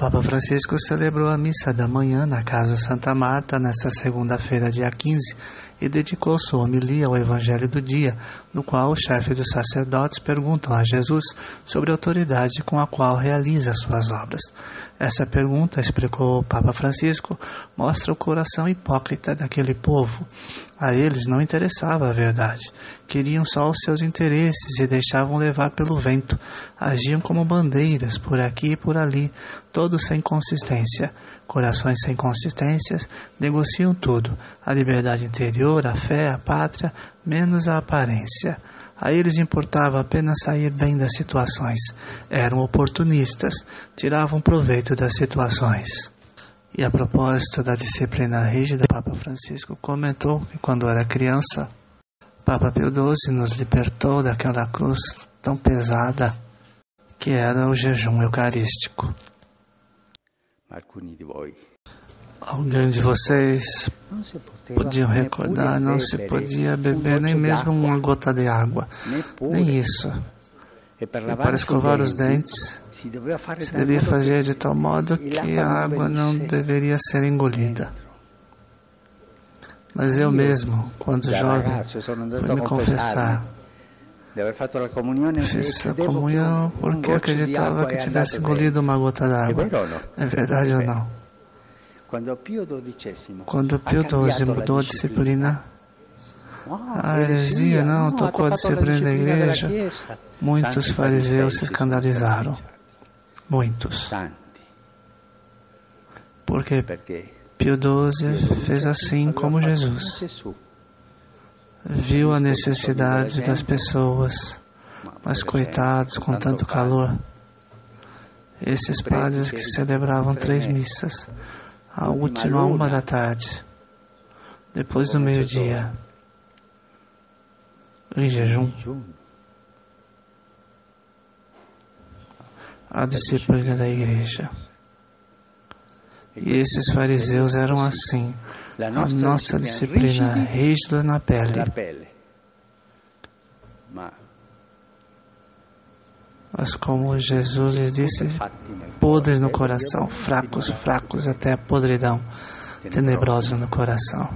Papa Francisco celebrou a missa da manhã na Casa Santa Marta nesta segunda-feira, dia 15, e dedicou sua homilia ao Evangelho do dia, no qual o chefe dos sacerdotes pergunta a Jesus sobre a autoridade com a qual realiza suas obras. Essa pergunta, explicou o Papa Francisco, mostra o coração hipócrita daquele povo. A eles não interessava a verdade. Queriam só os seus interesses e deixavam levar pelo vento. Agiam como bandeiras, por aqui e por ali, todos sem consistência. Corações sem consistências negociam tudo: a liberdade interior, a fé, a pátria, menos a aparência. A eles importava apenas sair bem das situações. Eram oportunistas, tiravam proveito das situações. E a propósito da disciplina rígida, Papa Francisco comentou que quando era criança, Papa Pio XII nos libertou daquela cruz tão pesada que era o jejum eucarístico. Alguém de vocês podiam recordar, não se podia beber nem mesmo uma gota de água, nem isso. E para escovar os dentes, se devia fazer de tal modo que a água não deveria ser engolida. Mas eu mesmo, quando jovem, fui me confessar. Fiz a comunhão porque acreditava que tivesse engolido uma gota d'água. É verdade ou não? Quando Pio XII mudou a disciplina, a heresia não tocou a disciplina da igreja, muitos fariseus se escandalizaram. Muitos. Porque Pio XII fez assim como Jesus. Viu a necessidade das pessoas, mas coitados, com tanto calor. Esses padres que celebravam 3 missas, a última 1h, depois do meio-dia, em jejum. A disciplina da igreja. E esses fariseus eram assim, a nossa disciplina rígida na pele. Mas como Jesus lhes disse, podres no coração, fracos até a podridão, tenebrosos no coração.